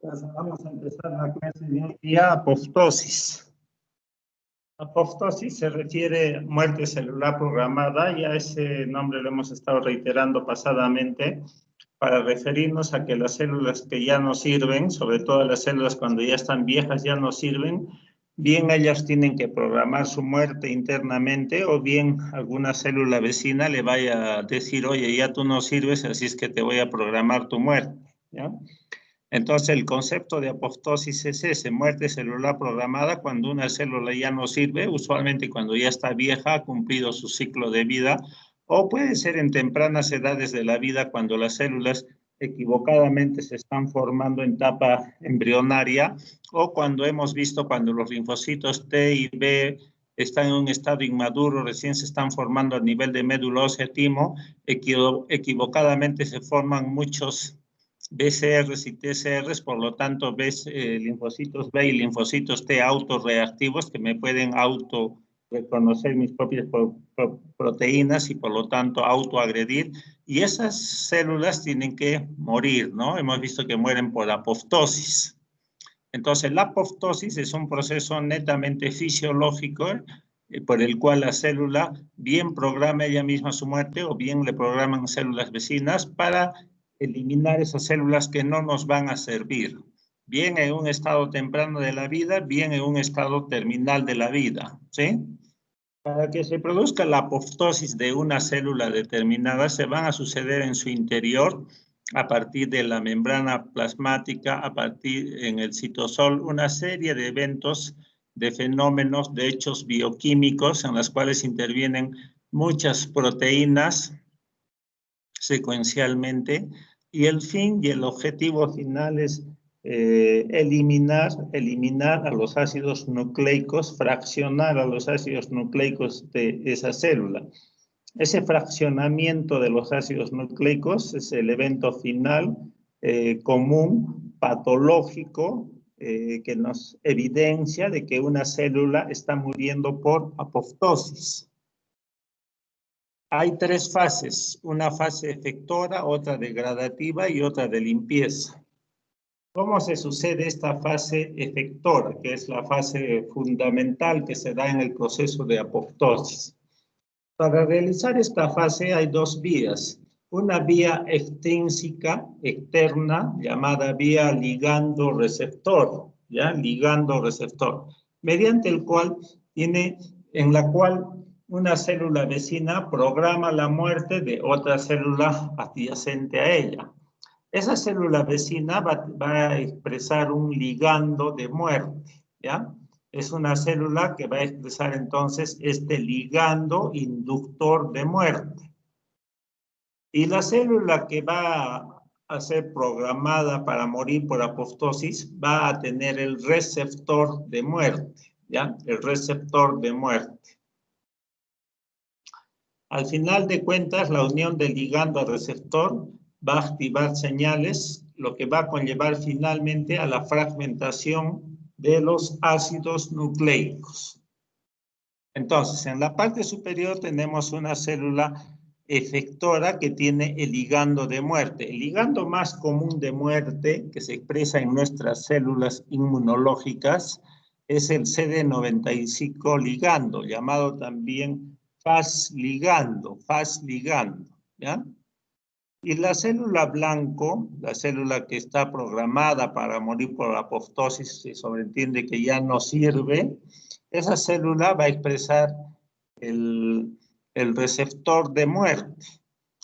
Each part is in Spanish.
Pues vamos a empezar la clase de hoy día, apoptosis. Apoptosis se refiere a muerte celular programada, ya ese nombre lo hemos estado reiterando pasadamente, para referirnos a que las células que ya no sirven, sobre todo las células cuando ya están viejas ya no sirven, bien ellas tienen que programar su muerte internamente o bien alguna célula vecina le vaya a decir, oye, ya tú no sirves, así es que te voy a programar tu muerte, ¿ya? Entonces, el concepto de apoptosis es ese, muerte celular programada, cuando una célula ya no sirve, usualmente cuando ya está vieja, ha cumplido su ciclo de vida, o puede ser en tempranas edades de la vida, cuando las células equivocadamente se están formando en etapa embrionaria, o cuando hemos visto cuando los linfocitos T y B están en un estado inmaduro, recién se están formando a nivel de médula ósea timo, equivocadamente se forman muchos BCRs y TCRs, por lo tanto, ves linfocitos B y linfocitos T autorreactivos que me pueden auto reconocer mis propias proteínas y por lo tanto autoagredir, y esas células tienen que morir, ¿no? Hemos visto que mueren por apoptosis. Entonces, la apoptosis es un proceso netamente fisiológico por el cual la célula bien programa ella misma su muerte o bien le programan células vecinas para eliminar esas células que no nos van a servir, bien en un estado temprano de la vida, bien en un estado terminal de la vida, ¿sí? Para que se produzca la apoptosis de una célula determinada, se van a suceder en su interior, a partir de la membrana plasmática, a partir en el citosol, una serie de eventos, de fenómenos, de hechos bioquímicos en los cuales intervienen muchas proteínas secuencialmente, y el fin y el objetivo final es eliminar a los ácidos nucleicos, fraccionar a los ácidos nucleicos de esa célula. Ese fraccionamiento de los ácidos nucleicos es el evento final común, patológico, que nos evidencia de que una célula está muriendo por apoptosis. Hay tres fases, una fase efectora, otra degradativa y otra de limpieza. ¿Cómo se sucede esta fase efectora, que es la fase fundamental que se da en el proceso de apoptosis? Para realizar esta fase hay dos vías. Una vía extrínseca, externa, llamada vía ligando-receptor, ¿ya? Ligando-receptor, mediante el cual en la cual una célula vecina programa la muerte de otra célula adyacente a ella. Esa célula vecina va a expresar un ligando de muerte, ¿ya? Es una célula que va a expresar entonces este ligando inductor de muerte. Y la célula que va a ser programada para morir por apoptosis va a tener el receptor de muerte, ¿ya? El receptor de muerte. Al final de cuentas, la unión del ligando al receptor va a activar señales, lo que va a conllevar finalmente a la fragmentación de los ácidos nucleicos. Entonces, en la parte superior tenemos una célula efectora que tiene el ligando de muerte. El ligando más común de muerte que se expresa en nuestras células inmunológicas es el CD95 ligando, llamado también Fas ligando, ¿ya? Y la célula blanco, la célula que está programada para morir por apoptosis, se sobreentiende que ya no sirve, esa célula va a expresar el receptor de muerte.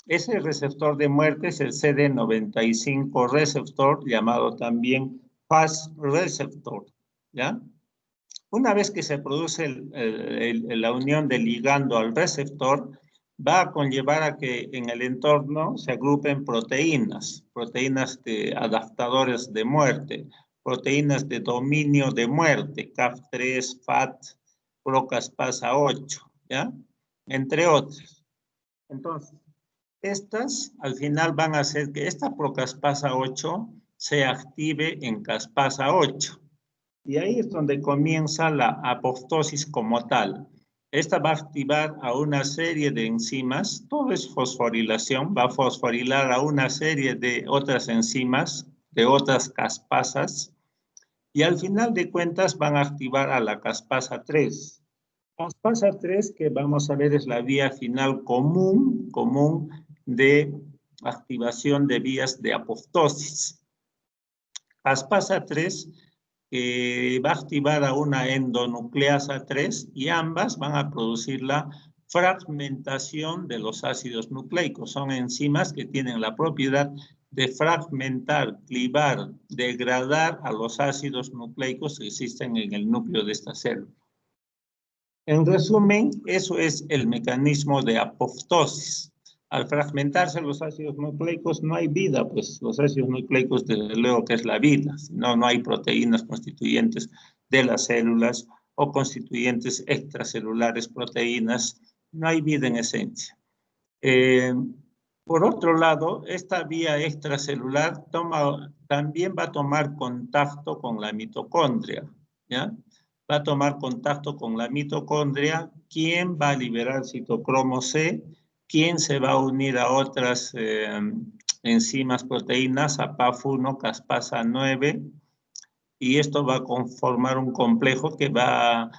Ese receptor de muerte es el CD95 receptor, llamado también Fas receptor, ¿ya? Una vez que se produce la unión del ligando al receptor, va a conllevar a que en el entorno se agrupen proteínas de adaptadores de muerte, proteínas de dominio de muerte, CAF3, FAT, procaspasa 8, ¿ya? Entre otras. Entonces, estas al final van a hacer que esta procaspasa 8 se active en caspasa 8. Y ahí es donde comienza la apoptosis como tal. Esta va a activar a una serie de enzimas, todo es fosforilación, va a fosforilar a una serie de otras enzimas de otras caspasas y al final de cuentas van a activar a la caspasa 3. Caspasa 3 que vamos a ver es la vía final común de activación de vías de apoptosis. Caspasa 3 va a activar a una endonucleasa 3 y ambas van a producir la fragmentación de los ácidos nucleicos. Son enzimas que tienen la propiedad de fragmentar, clivar, degradar a los ácidos nucleicos que existen en el núcleo de esta célula. En resumen, eso es el mecanismo de apoptosis. Al fragmentarse los ácidos nucleicos no hay vida, pues los ácidos nucleicos desde luego que es la vida, no hay proteínas constituyentes de las células o constituyentes extracelulares proteínas, no hay vida en esencia. Por otro lado, esta vía extracelular también va a tomar contacto con la mitocondria, ¿ya? Va a tomar contacto con la mitocondria, ¿quién va a liberar citocromo C? ¿Quién se va a unir a otras enzimas proteínas, a PAF1, caspasa 9? Y esto va a conformar un complejo que va a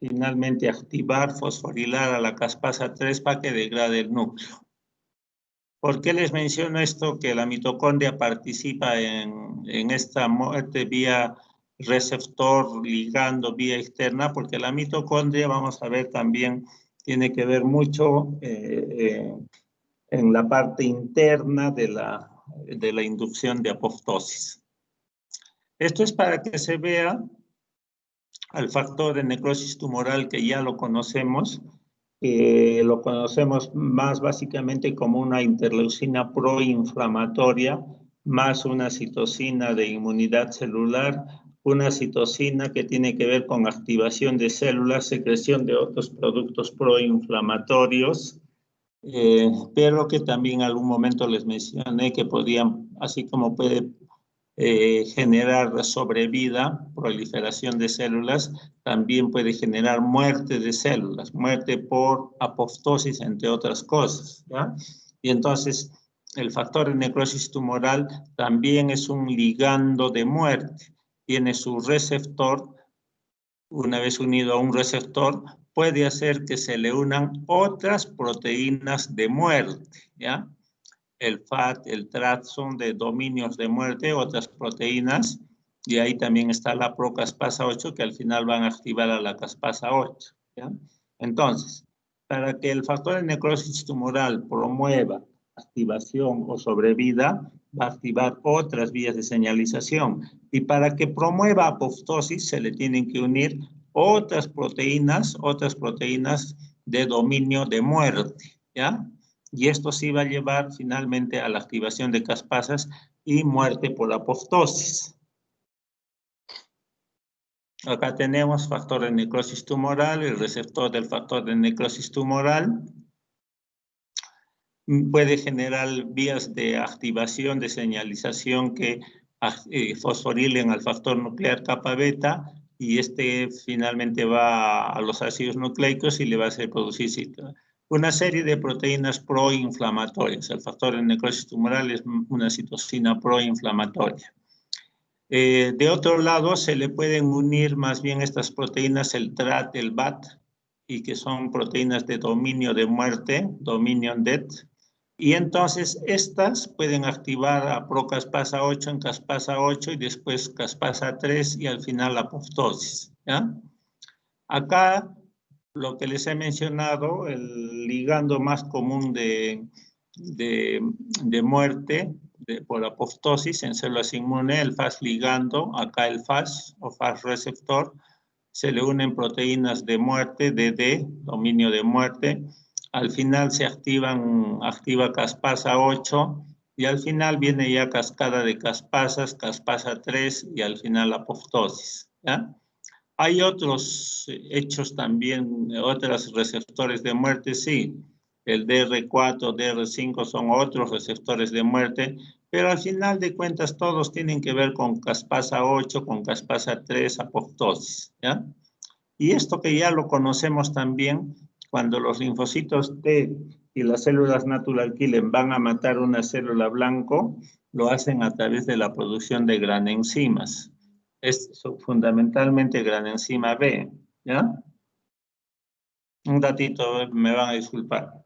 finalmente activar, fosforilar a la caspasa 3 para que degrade el núcleo. ¿Por qué les menciono esto? Que la mitocondria participa en esta muerte vía receptor, ligando, vía externa, porque la mitocondria, vamos a ver también, tiene que ver mucho en la parte interna de la inducción de apoptosis. Esto es para que se vea al factor de necrosis tumoral que ya lo conocemos más básicamente como una interleucina proinflamatoria, más una citocina de inmunidad celular, una citocina que tiene que ver con activación de células, secreción de otros productos proinflamatorios, pero que también en algún momento les mencioné que podían, así como puede generar sobrevida, proliferación de células, también puede generar muerte de células, muerte por apoptosis, entre otras cosas, ¿ya? Y entonces, el factor de necrosis tumoral también es un ligando de muerte. Tiene su receptor, una vez unido a un receptor, puede hacer que se le unan otras proteínas de muerte, ¿ya? El FAT, el TRAT son de dominios de muerte, otras proteínas, y ahí también está la procaspasa 8 que al final van a activar a la caspasa 8. ¿Ya? Entonces, para que el factor de necrosis tumoral promueva activación o sobrevida, va a activar otras vías de señalización. Y para que promueva apoptosis, se le tienen que unir otras proteínas de dominio de muerte. ¿Ya? Y esto sí va a llevar finalmente a la activación de caspasas y muerte por apoptosis. Acá tenemos factor de necrosis tumoral, el receptor del factor de necrosis tumoral. Puede generar vías de activación, de señalización que fosforilen al factor nuclear kappa beta y este finalmente va a los ácidos nucleicos y le va a hacer producir una serie de proteínas proinflamatorias. El factor de necrosis tumoral es una citocina proinflamatoria. De otro lado, se le pueden unir más bien estas proteínas, el TRAT, el BAT, y que son proteínas de dominio de muerte, dominion death. Y entonces estas pueden activar a procaspasa 8 en caspasa 8 y después caspasa 3 y al final la apoptosis. ¿Ya? Acá lo que les he mencionado, el ligando más común de muerte por apoptosis en células inmunes, el Fas ligando, acá el Fas o Fas receptor, se le unen proteínas de muerte, DD, dominio de muerte, al final se activa caspasa 8 y al final viene ya cascada de caspasas, caspasa 3 y al final apoptosis. ¿Ya? Hay otros hechos también, otros receptores de muerte, sí. El DR4, DR5 son otros receptores de muerte, pero al final de cuentas todos tienen que ver con caspasa 8, con caspasa 3, apoptosis. ¿Ya? Y esto que ya lo conocemos también, cuando los linfocitos T y las células natural killer van a matar una célula blanco, lo hacen a través de la producción de granenzimas. Es fundamentalmente granenzima B, ¿ya? Un ratito, me van a disculpar.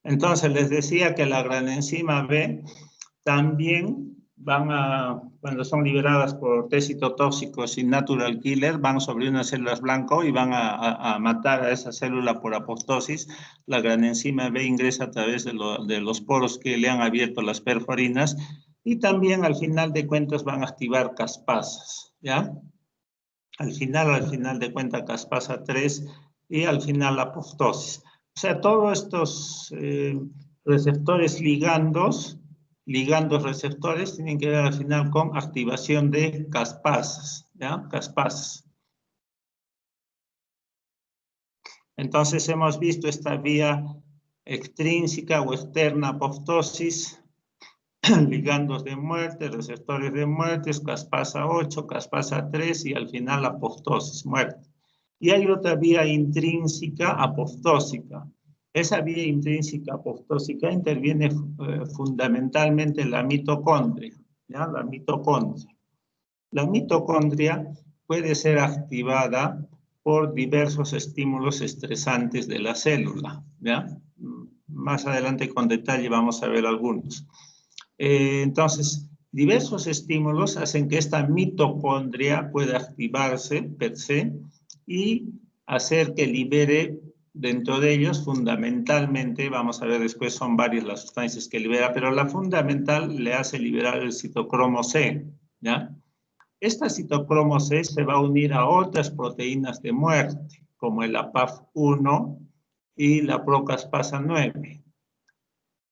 Entonces, les decía que la granenzima B también cuando son liberadas por T citotóxicos y natural killer, van sobre unas células blanco y van a matar a esa célula por apoptosis. La granenzima B ingresa a través de los poros que le han abierto las perforinas y también al final de cuentas van a activar caspasas, ¿ya? Al final de cuentas caspasa 3 y al final la apoptosis. O sea, todos estos receptores ligandos receptores tienen que ver al final con activación de caspasas, ¿ya? Caspasas. Entonces hemos visto esta vía extrínseca o externa apoptosis, ligandos de muerte, receptores de muerte, caspasa 8, caspasa 3 y al final apoptosis, muerte. Y hay otra vía intrínseca apoptósica. Esa vía intrínseca apoptósica interviene fundamentalmente en la mitocondria, ¿ya? La mitocondria. La mitocondria puede ser activada por diversos estímulos estresantes de la célula, ¿ya? Más adelante con detalle vamos a ver algunos. Entonces, diversos estímulos hacen que esta mitocondria pueda activarse per se y hacer que libere dentro de ellos fundamentalmente, vamos a ver después, son varias las sustancias que libera, pero la fundamental le hace liberar el citocromo C, ¿ya? Esta citocromo C se va a unir a otras proteínas de muerte, como el APAF1 y la procaspasa 9.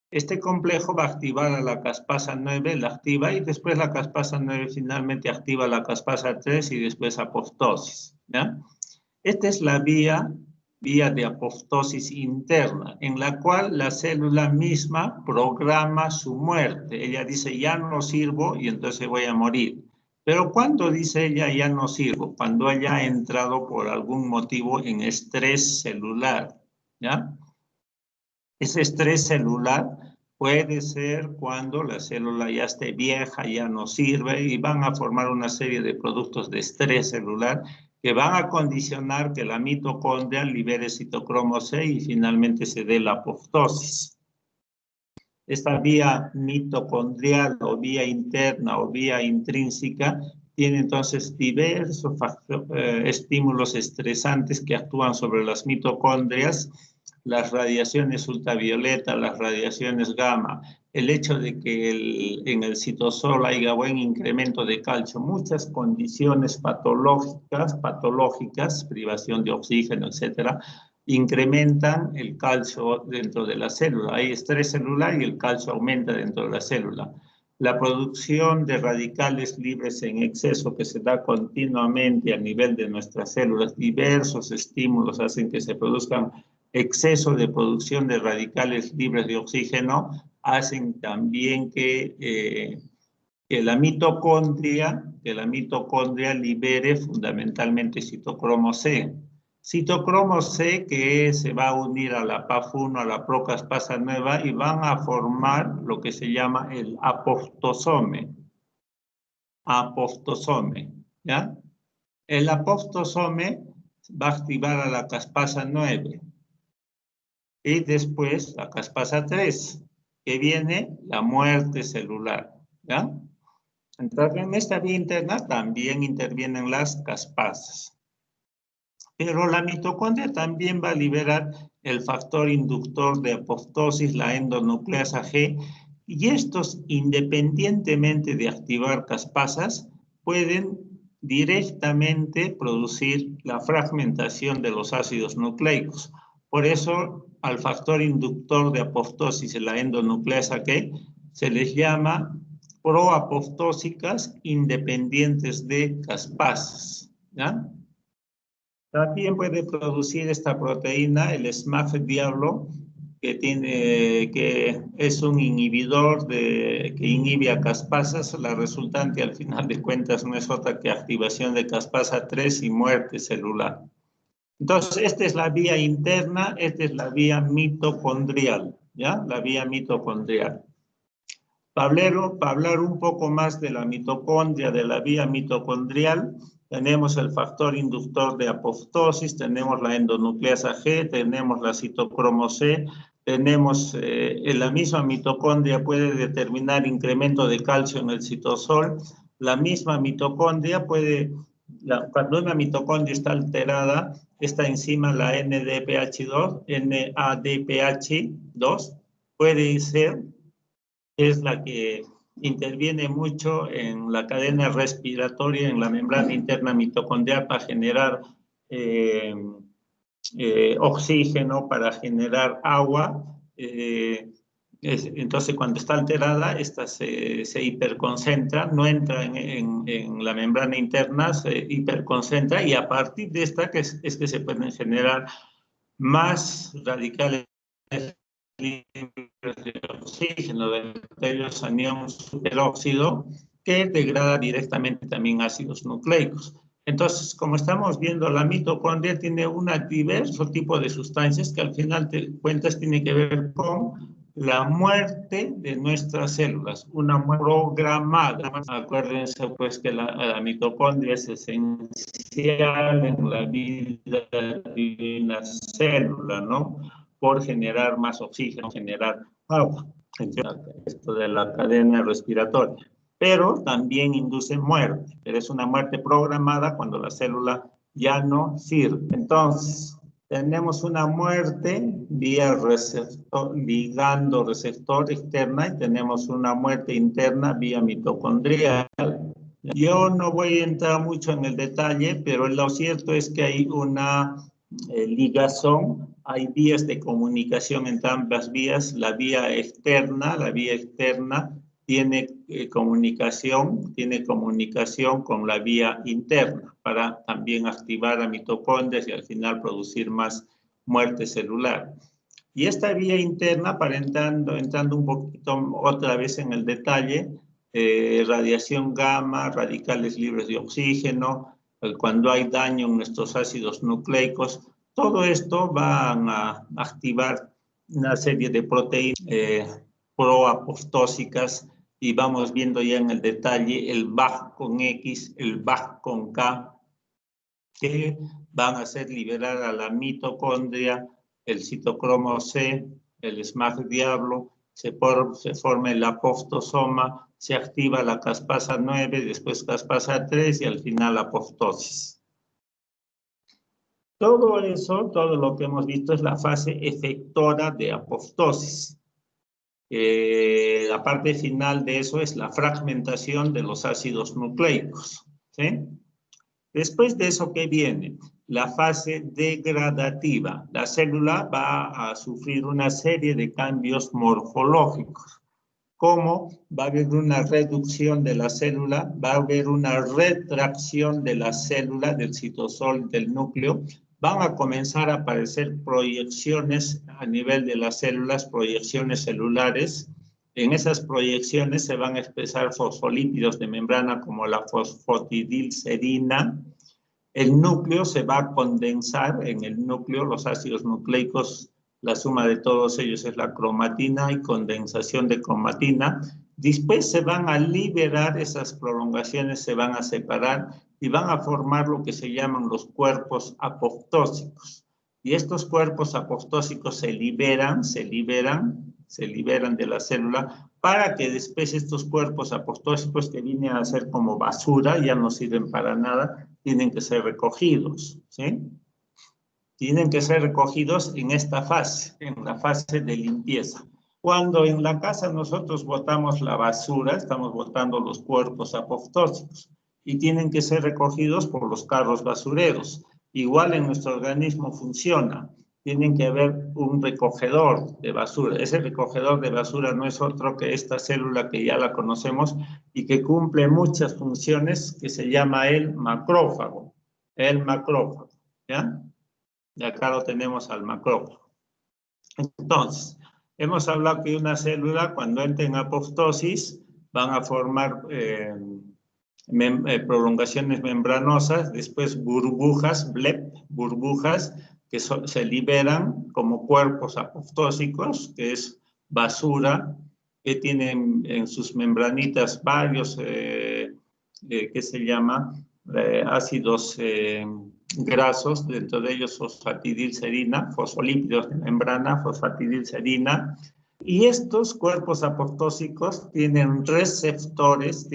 Este complejo va a activar a la caspasa 9, la activa, y después la caspasa 9 finalmente activa la caspasa 3 y después apoptosis, ¿ya? Esta es la vía de apoptosis interna, en la cual la célula misma programa su muerte. Ella dice, ya no sirvo y entonces voy a morir. Pero ¿cuándo dice ella, ya no sirvo? Cuando haya ha entrado por algún motivo en estrés celular, ¿ya? Ese estrés celular puede ser cuando la célula ya esté vieja, ya no sirve y van a formar una serie de productos de estrés celular que van a condicionar que la mitocondria libere citocromo C y finalmente se dé la apoptosis. Esta vía mitocondrial o vía interna o vía intrínseca tiene entonces diversos estímulos estresantes que actúan sobre las mitocondrias, las radiaciones ultravioleta, las radiaciones gamma, el hecho de que en el citosol haya buen incremento de calcio, muchas condiciones patológicas, privación de oxígeno, etcétera, incrementan el calcio dentro de la célula. Hay estrés celular y el calcio aumenta dentro de la célula. La producción de radicales libres en exceso que se da continuamente a nivel de nuestras células, diversos estímulos hacen que se produzcan exceso de producción de radicales libres de oxígeno, hacen también que la mitocondria libere fundamentalmente citocromo C. Citocromo C que se va a unir a la PAF1, a la procaspasa nueva y van a formar lo que se llama el apoptosome. Apoptosome, ¿ya? El apoptosome va a activar a la caspasa 9 y después la caspasa 3, que viene la muerte celular, ¿ya? Entonces, en esta vía interna también intervienen las caspasas. Pero la mitocondria también va a liberar el factor inductor de apoptosis, la endonucleasa G, y estos, independientemente de activar caspasas, pueden directamente producir la fragmentación de los ácidos nucleicos. Por eso, al factor inductor de apoptosis, la endonucleasa G, se les llama proapoptósicas independientes de caspasas, ¿ya? También puede producir esta proteína, el SMAG diablo, que es un inhibidor que inhibe a caspasas. La resultante, al final de cuentas, no es otra que activación de caspasa 3 y muerte celular. Entonces, esta es la vía interna, esta es la vía mitocondrial, ¿ya? La vía mitocondrial. Para hablar un poco más de la mitocondria, de la vía mitocondrial, tenemos el factor inductor de apoptosis, tenemos la endonucleasa G, tenemos la citocromo C, tenemos la misma mitocondria puede determinar incremento de calcio en el citosol. La misma mitocondria puede, cuando una mitocondria está alterada, esta enzima, la NADPH2, puede ser, es la que interviene mucho en la cadena respiratoria, en la membrana interna mitocondrial para generar oxígeno, para generar agua. Entonces, cuando está alterada, esta se hiperconcentra, no entra en la membrana interna, se hiperconcentra, y a partir de esta es que se pueden generar más radicales de oxígeno, del anión superóxido, que degrada directamente también ácidos nucleicos. Entonces, como estamos viendo, la mitocondria tiene un diverso tipo de sustancias que al final de cuentas tiene que ver con la muerte de nuestras células, una muerte programada. Acuérdense pues que la mitocondria es esencial en la vida de una célula, ¿no? Por generar más oxígeno, generar agua, esto de la cadena respiratoria. Pero también induce muerte, pero es una muerte programada cuando la célula ya no sirve. Entonces, tenemos una muerte vía receptor, ligando receptor externa, y tenemos una muerte interna vía mitocondrial. Yo no voy a entrar mucho en el detalle, pero lo cierto es que hay una ligazón, hay vías de comunicación entre ambas vías. La vía externa tiene comunicación con la vía interna para también activar a mitocondrias y al final producir más muerte celular. Y esta vía interna, para entrando un poquito otra vez en el detalle, radiación gamma, radicales libres de oxígeno, cuando hay daño en nuestros ácidos nucleicos, todo esto va a activar una serie de proteínas proapoptósicas, y vamos viendo ya en el detalle el BAG con X, el BAG con K, que van a hacer liberar a la mitocondria el citocromo C, el SMAG diablo, se forma el apoptosoma, se activa la caspasa 9, después caspasa 3 y al final la apoptosis. Todo eso, todo lo que hemos visto es la fase efectora de apoptosis. La parte final de eso es la fragmentación de los ácidos nucleicos, ¿sí? Después de eso, ¿qué viene? La fase degradativa. La célula va a sufrir una serie de cambios morfológicos. ¿Cómo? Va a haber una reducción de la célula, va a haber una retracción de la célula, del citosol, del núcleo. Van a comenzar a aparecer proyecciones a nivel de las células, proyecciones celulares. En esas proyecciones se van a expresar fosfolípidos de membrana como la fosfatidilcerina. El núcleo se va a condensar. En el núcleo, los ácidos nucleicos, la suma de todos ellos es la cromatina, y condensación de cromatina. Después se van a liberar, esas prolongaciones se van a separar y van a formar lo que se llaman los cuerpos apoptósicos. Y estos cuerpos apoptósicos se liberan de la célula para que después estos cuerpos apoptósicos que vienen a ser como basura, ya no sirven para nada, tienen que ser recogidos, ¿sí? Tienen que ser recogidos en esta fase, en la fase de limpieza. Cuando en la casa nosotros botamos la basura, estamos botando los cuerpos apoptósicos y tienen que ser recogidos por los carros basureros. Igual en nuestro organismo funciona. Tienen que haber un recogedor de basura. Ese recogedor de basura no es otro que esta célula que ya la conocemos y que cumple muchas funciones, que se llama el macrófago. El macrófago, ¿ya? Y acá lo tenemos al macrófago. Entonces, hemos hablado que una célula, cuando entra en apoptosis, van a formar prolongaciones membranosas, después burbujas, bleb, burbujas, que se liberan como cuerpos apoptósicos, que es basura, que tienen en sus membranitas varios, ¿qué se llama? Ácidos grasos, dentro de ellos fosfatidilcerina, fosfolípidos de membrana, fosfatidilcerina, y estos cuerpos apoptósicos tienen receptores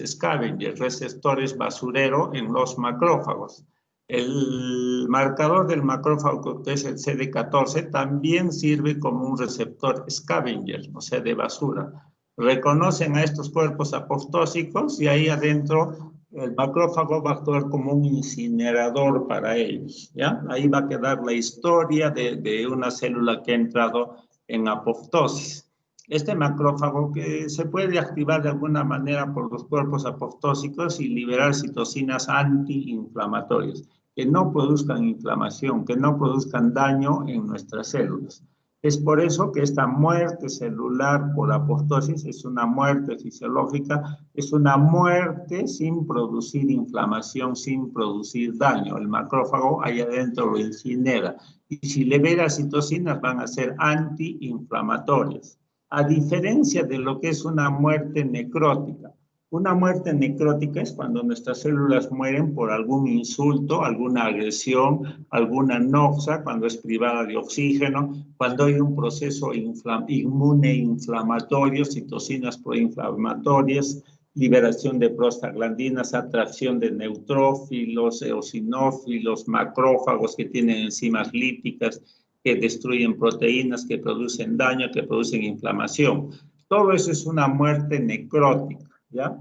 scavenger, receptores basurero en los macrófagos. El marcador del macrófago, que es el CD14, también sirve como un receptor scavenger, o sea, de basura. Reconocen a estos cuerpos apoptósicos y ahí adentro el macrófago va a actuar como un incinerador para ellos, ¿ya? Ahí va a quedar la historia de una célula que ha entrado en apoptosis. Este macrófago que se puede activar de alguna manera por los cuerpos apoptósicos y liberar citocinas antiinflamatorias, que no produzcan inflamación, que no produzcan daño en nuestras células. Es por eso que esta muerte celular por apoptosis es una muerte fisiológica, es una muerte sin producir inflamación, sin producir daño. El macrófago ahí adentro lo incinera. Y si libera citocinas van a ser antiinflamatorias. A diferencia de lo que es una muerte necrótica. Una muerte necrótica es cuando nuestras células mueren por algún insulto, alguna agresión, alguna noxa, cuando es privada de oxígeno, cuando hay un proceso inmune inflamatorio, citocinas proinflamatorias, liberación de prostaglandinas, atracción de neutrófilos, eosinófilos, macrófagos que tienen enzimas lípicas, que destruyen proteínas, que producen daño, que producen inflamación. Todo eso es una muerte necrótica, ¿ya?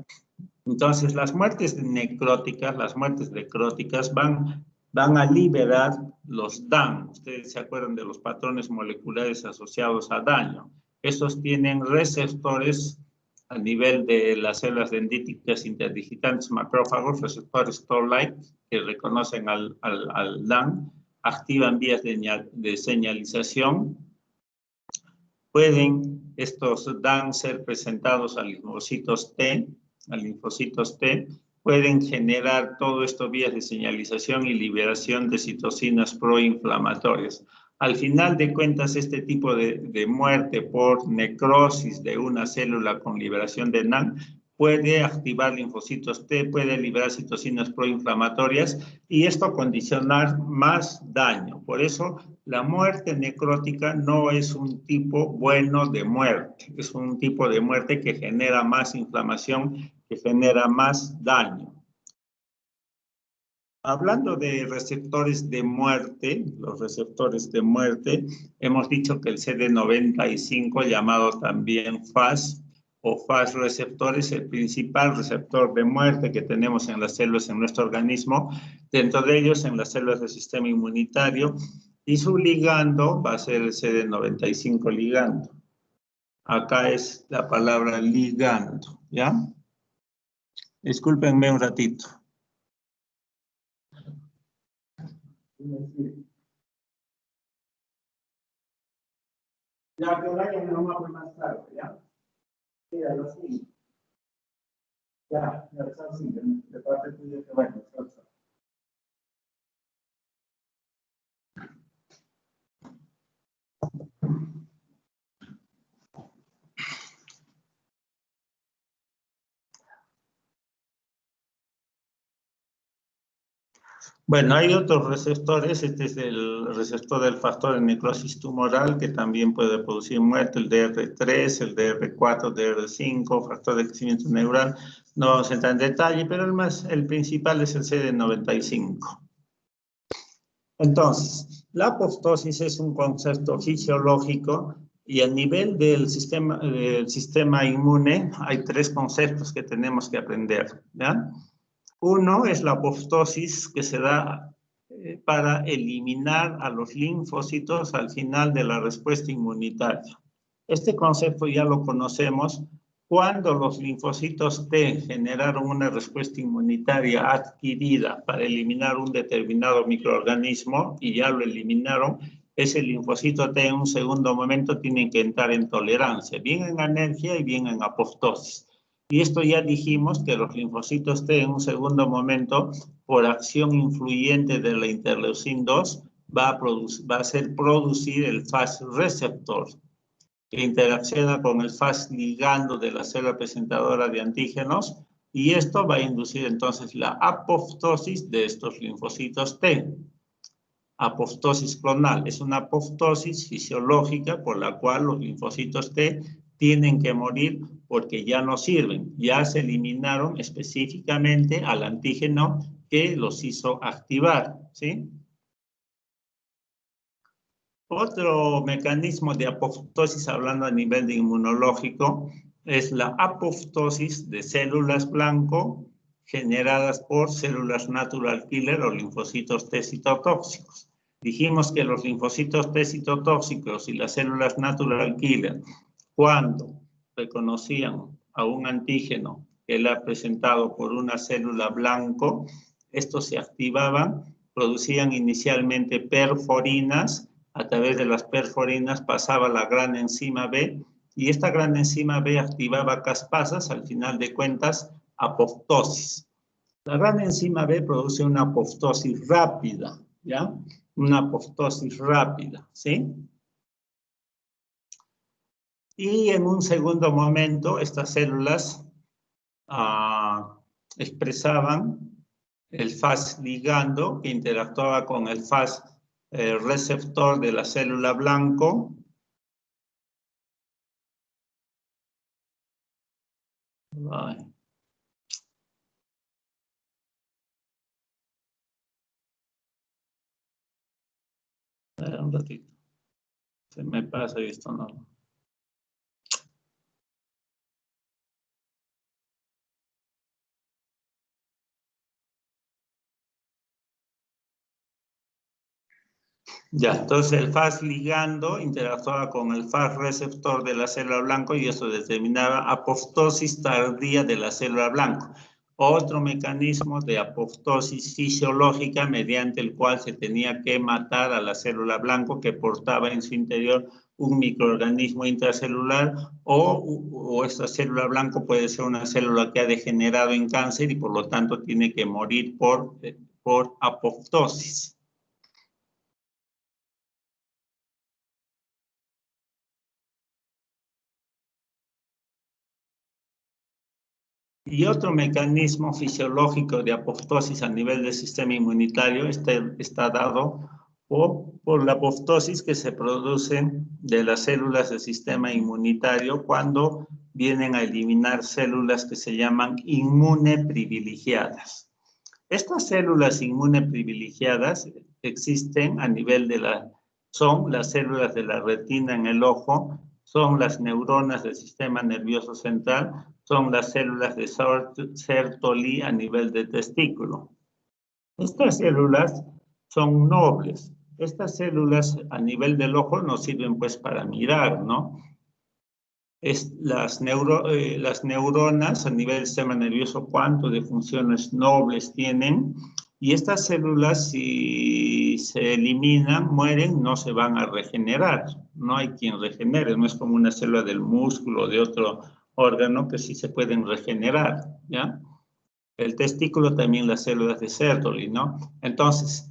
Entonces, las muertes necróticas van a liberar los DAN. Ustedes se acuerdan de los patrones moleculares asociados a daño. Estos tienen receptores a nivel de las células dendríticas interdigitantes macrófagos, receptores Toll-like, que reconocen al DAN, activan vías de señalización. Pueden estos DAN ser presentados a linfocitos T, pueden generar todo esto vías de señalización y liberación de citocinas proinflamatorias. Al final de cuentas, este tipo de muerte por necrosis de una célula con liberación de NAN puede activar linfocitos T, puede liberar citocinas proinflamatorias y esto condicionar más daño. Por eso, la muerte necrótica no es un tipo bueno de muerte, es un tipo de muerte que genera más inflamación, que genera más daño. Hablando de receptores de muerte, los receptores de muerte, hemos dicho que el CD95, llamado también FAS o FAS receptor, es el principal receptor de muerte que tenemos en las células en nuestro organismo, dentro de ellos en las células del sistema inmunitario, y su ligando va a ser el CD95 ligando. Acá es la palabra ligando, ¿ya? Discúlpenme un ratito. Ya que vayan nomás más tarde, ¿ya? Mira, lo sigo. Ya está así, de parte tuya que bueno, Bueno, hay otros receptores. Este es el receptor del factor de necrosis tumoral que también puede producir muerte, el DR3, el DR4, DR5, factor de crecimiento neural. No vamos a entrar en detalle, pero el principal es el CD95. Entonces, la apoptosis es un concepto fisiológico y a nivel del sistema inmune hay tres conceptos que tenemos que aprender, ¿ya? Uno es la apoptosis que se da para eliminar a los linfocitos al final de la respuesta inmunitaria. Este concepto ya lo conocemos cuando los linfocitos T generaron una respuesta inmunitaria adquirida para eliminar un determinado microorganismo y ya lo eliminaron. Ese linfocito T en un segundo momento tiene que entrar en tolerancia, bien en anergia y bien en apoptosis. Y esto ya dijimos que los linfocitos T en un segundo momento, por acción influyente de la interleucin 2, va a hacer producir el Fas receptor, que interacciona con el Fas ligando de la célula presentadora de antígenos, y esto va a inducir entonces la apoptosis de estos linfocitos T. Apoptosis clonal es una apoptosis fisiológica por la cual los linfocitos T tienen que morir porque ya no sirven, ya se eliminaron específicamente al antígeno que los hizo activar, ¿sí? Otro mecanismo de apoptosis, hablando a nivel de inmunológico, es la apoptosis de células blanco generadas por células natural killer o linfocitos T citotóxicos. Dijimos que los linfocitos T citotóxicos y las células natural killer, cuando reconocían a un antígeno que era presentado por una célula blanco, estos se activaban, producían inicialmente perforinas. A través de las perforinas pasaba la gran enzima B y esta gran enzima B activaba caspasas, al final de cuentas, apoptosis. La gran enzima B produce una apoptosis rápida, ¿ya? Una apoptosis rápida, ¿sí? Y en un segundo momento, estas células expresaban el Fas ligando que interactuaba con el Fas receptor de la célula blanco. Ay. Un ratito. Se me pasa y esto no. Ya, entonces el Fas ligando interactuaba con el Fas receptor de la célula blanco y eso determinaba apoptosis tardía de la célula blanco. Otro mecanismo de apoptosis fisiológica mediante el cual se tenía que matar a la célula blanco que portaba en su interior un microorganismo intracelular o esta célula blanco puede ser una célula que ha degenerado en cáncer y por lo tanto tiene que morir por apoptosis. Y otro mecanismo fisiológico de apoptosis a nivel del sistema inmunitario está dado por la apoptosis que se produce de las células del sistema inmunitario cuando vienen a eliminar células que se llaman inmuneprivilegiadas. Estas células inmuneprivilegiadas existen a nivel son las células de la retina en el ojo, son las neuronas del sistema nervioso central, son las células de Sertoli a nivel de testículo. Estas células son nobles. Estas células a nivel del ojo nos sirven pues para mirar, ¿no? Las neuronas a nivel del sistema nervioso, cuánto de funciones nobles tienen, y estas células si se eliminan, mueren, no se van a regenerar. No hay quien regenere, no es como una célula del músculo o de otro órgano que sí se pueden regenerar, ¿ya? El testículo también las células de Sertoli, ¿no? Entonces,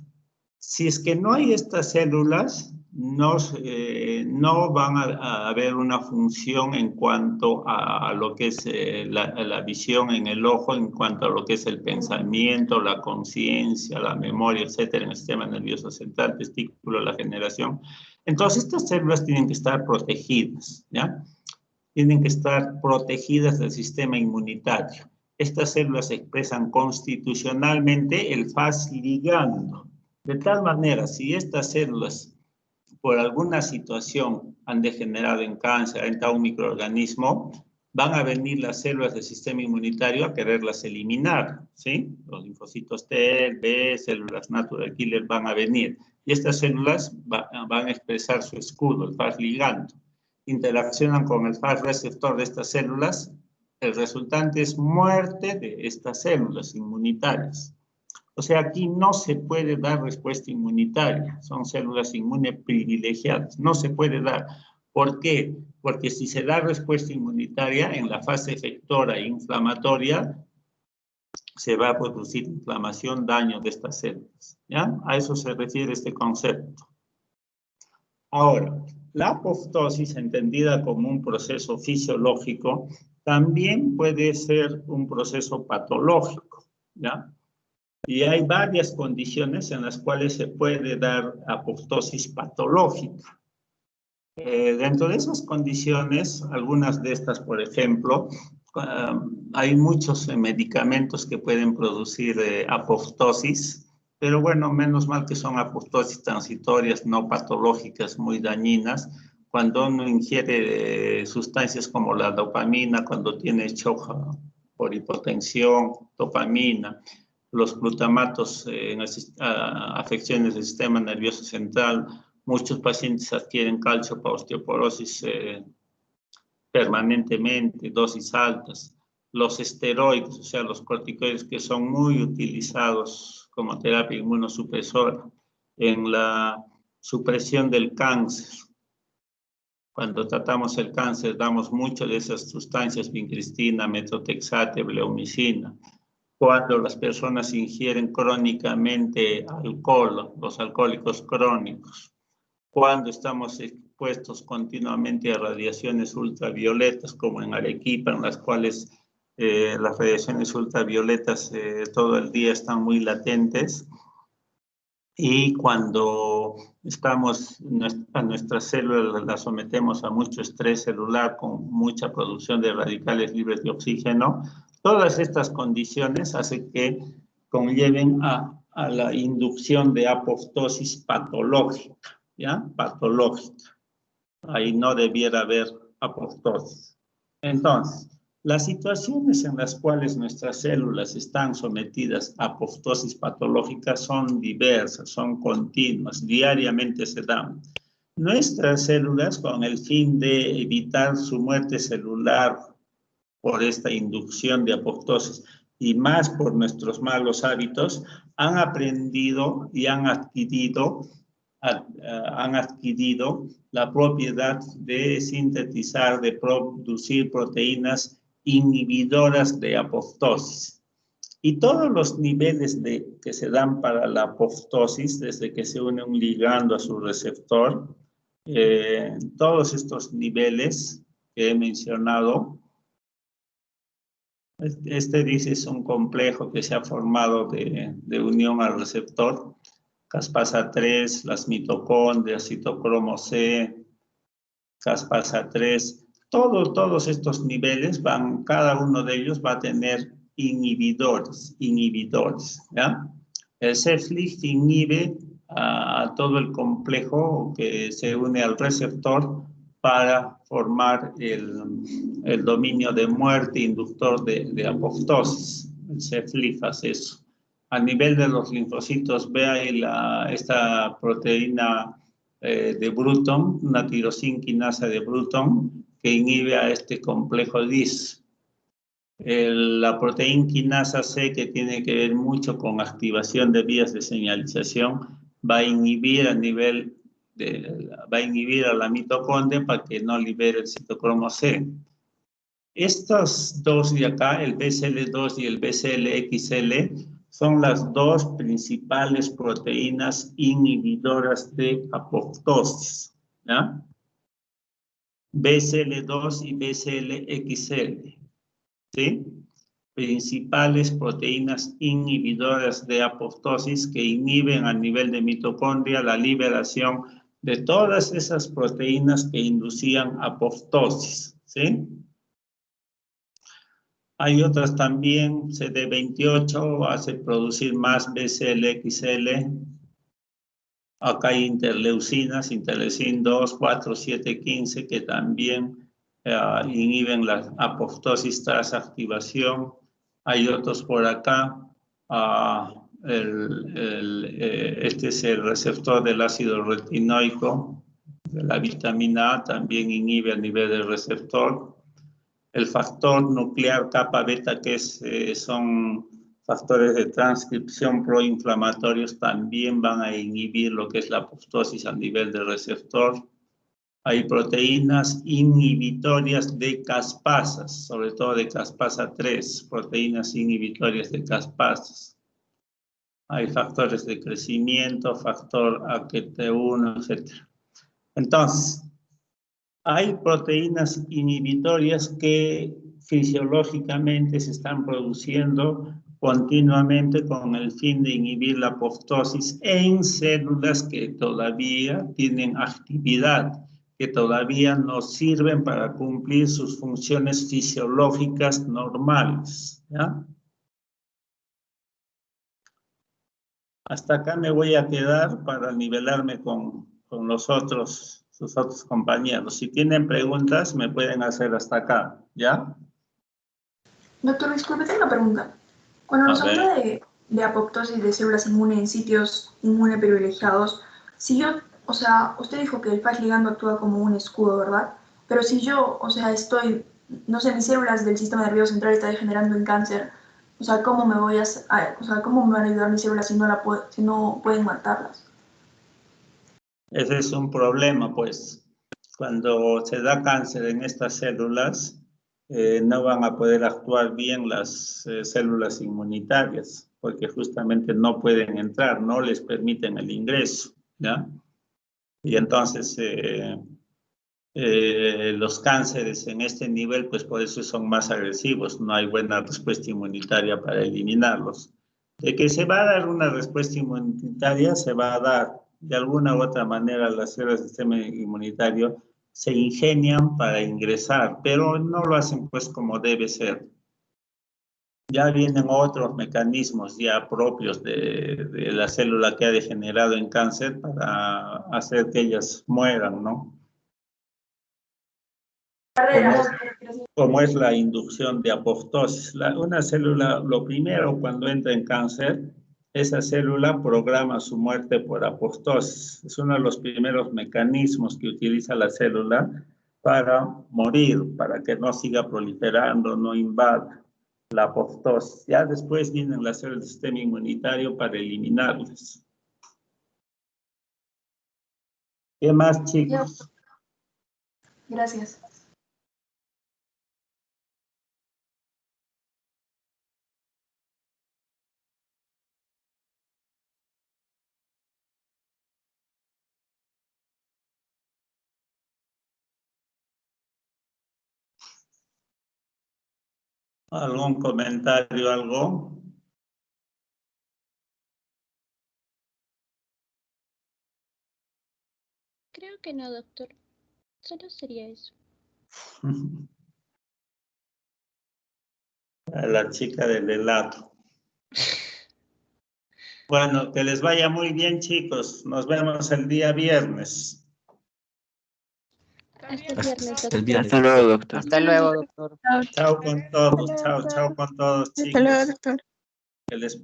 Si es que no hay estas células, no van a haber una función en cuanto a lo que es la visión en el ojo, en cuanto a lo que es el pensamiento, la conciencia, la memoria, etcétera, en el sistema nervioso central, testículo, la generación. Entonces, estas células tienen que estar protegidas, ¿ya? Tienen que estar protegidas del sistema inmunitario. Estas células expresan constitucionalmente el Fas ligando. De tal manera, si estas células por alguna situación han degenerado en cáncer, han entrado un microorganismo, van a venir las células del sistema inmunitario a quererlas eliminar, ¿sí? Los linfocitos T, B, células natural killer van a venir. Y estas células van a expresar su escudo, el Fas ligando. Interaccionan con el Fas receptor de estas células. El resultante es muerte de estas células inmunitarias. O sea, aquí no se puede dar respuesta inmunitaria. Son células inmunes privilegiadas. No se puede dar. ¿Por qué? Porque si se da respuesta inmunitaria en la fase efectora e inflamatoria, se va a producir inflamación, daño de estas células. ¿Ya? A eso se refiere este concepto. Ahora, la apoptosis, entendida como un proceso fisiológico, también puede ser un proceso patológico, ¿ya? Y hay varias condiciones en las cuales se puede dar apoptosis patológica. Dentro de esas condiciones, algunas de estas, por ejemplo, hay muchos medicamentos que pueden producir apoptosis, pero bueno, menos mal que son apoptosis transitorias, no patológicas, muy dañinas. Cuando uno ingiere sustancias como la dopamina, cuando tiene shock por hipotensión, dopamina, los glutamatos en afecciones del sistema nervioso central. Muchos pacientes adquieren calcio para osteoporosis permanentemente, dosis altas. Los esteroides, o sea, los corticoides, que son muy utilizados como terapia inmunosupresora en la supresión del cáncer. Cuando tratamos el cáncer, damos mucho de esas sustancias, vincristina, metotrexate, bleomicina. Cuando las personas ingieren crónicamente alcohol, los alcohólicos crónicos, cuando estamos expuestos continuamente a radiaciones ultravioletas, como en Arequipa, en las cuales las radiaciones ultravioletas todo el día están muy latentes, y cuando a nuestras células las sometemos a mucho estrés celular con mucha producción de radicales libres de oxígeno, todas estas condiciones hacen que conlleven a la inducción de apoptosis patológica, ¿ya? Patológica. Ahí no debiera haber apoptosis. Entonces, las situaciones en las cuales nuestras células están sometidas a apoptosis patológica son diversas, son continuas, diariamente se dan. Nuestras células, con el fin de evitar su muerte celular por esta inducción de apoptosis y más por nuestros malos hábitos, han aprendido y han adquirido la propiedad de sintetizar, de producir proteínas inhibidoras de apoptosis. Y todos los niveles que se dan para la apoptosis, desde que se une un ligando a su receptor, todos estos niveles que he mencionado, dice es un complejo que se ha formado de unión al receptor, caspasa 3, las mitocondrias, citocromo C, caspasa 3, todos estos niveles cada uno de ellos va a tener inhibidores, ¿ya? El CEFLIG inhibe a todo el complejo que se une al receptor para formar el dominio de muerte inductor de apoptosis. El CEFLIG hace eso. A nivel de los linfocitos B hay esta proteína de Bruton, una tirosinquinasa de Bruton, que inhibe a este complejo DIS. La proteína quinasa C, que tiene que ver mucho con activación de vías de señalización, va a inhibir a la mitocondria para que no libere el citocromo C. Estos dos de acá, el BCL2 y el BCLXL, son las dos principales proteínas inhibidoras de apoptosis, ¿ya? BCL2 y BCLXL, ¿sí? Principales proteínas inhibidoras de apoptosis que inhiben a nivel de mitocondria la liberación de todas esas proteínas que inducían apoptosis, ¿sí? Hay otras también, CD28 hace producir más BCL-XL. Acá hay interleucinas, interleucin 2, 4, 7, 15, que también inhiben la apoptosis tras activación. Hay otros por acá. Este es el receptor del ácido retinoico, de la vitamina A, también inhibe a nivel del receptor. El factor nuclear kappa beta, que son factores de transcripción proinflamatorios, también van a inhibir lo que es la apoptosis a nivel del receptor. Hay proteínas inhibitorias de caspasas, sobre todo de caspasa 3, proteínas inhibitorias de caspasas. Hay factores de crecimiento, factor AKT1, etc. Entonces, hay proteínas inhibitorias que fisiológicamente se están produciendo continuamente con el fin de inhibir la apoptosis en células que todavía tienen actividad, que todavía no sirven para cumplir sus funciones fisiológicas normales, ¿ya? Hasta acá me voy a quedar para nivelarme con sus otros compañeros. Si tienen preguntas, me pueden hacer hasta acá, ¿ya? Doctor, disculpe, tengo una pregunta. Cuando nos habla de apoptosis de células inmunes en sitios inmunoprivilegiados, si yo, o sea, usted dijo que el Fas ligando actúa como un escudo, ¿verdad? Pero si yo, o sea, no sé, mis células del sistema nervioso central están degenerando en cáncer, o sea, ¿cómo me cómo me van a ayudar mis células si no pueden matarlas? Ese es un problema, pues. Cuando se da cáncer en estas células, no van a poder actuar bien las células inmunitarias, porque justamente no pueden entrar, no les permiten el ingreso, ¿ya? Y entonces los cánceres en este nivel, pues por eso son más agresivos, no hay buena respuesta inmunitaria para eliminarlos. De que se va a dar una respuesta inmunitaria, se va a dar. De alguna u otra manera, las células del sistema inmunitario se ingenian para ingresar, pero no lo hacen pues como debe ser. Ya vienen otros mecanismos ya propios de la célula que ha degenerado en cáncer para hacer que ellas mueran, ¿no? Como es la inducción de apoptosis. Una célula, lo primero cuando entra en cáncer, esa célula programa su muerte por apoptosis. Es uno de los primeros mecanismos que utiliza la célula para morir, para que no siga proliferando, no invada la apoptosis. Ya después vienen las células del sistema inmunitario para eliminarlas. ¿Qué más, chicos? Gracias. ¿Algún comentario, algo? Creo que no, doctor. Solo sería eso. A la chica del helado. Bueno, que les vaya muy bien, chicos. Nos vemos el día viernes. Hasta el viernes, doctor. El viernes. Hasta luego, doctor. Hasta luego, doctor. Chao con todos. Chao con todos, chicos. Hasta luego, doctor. Que les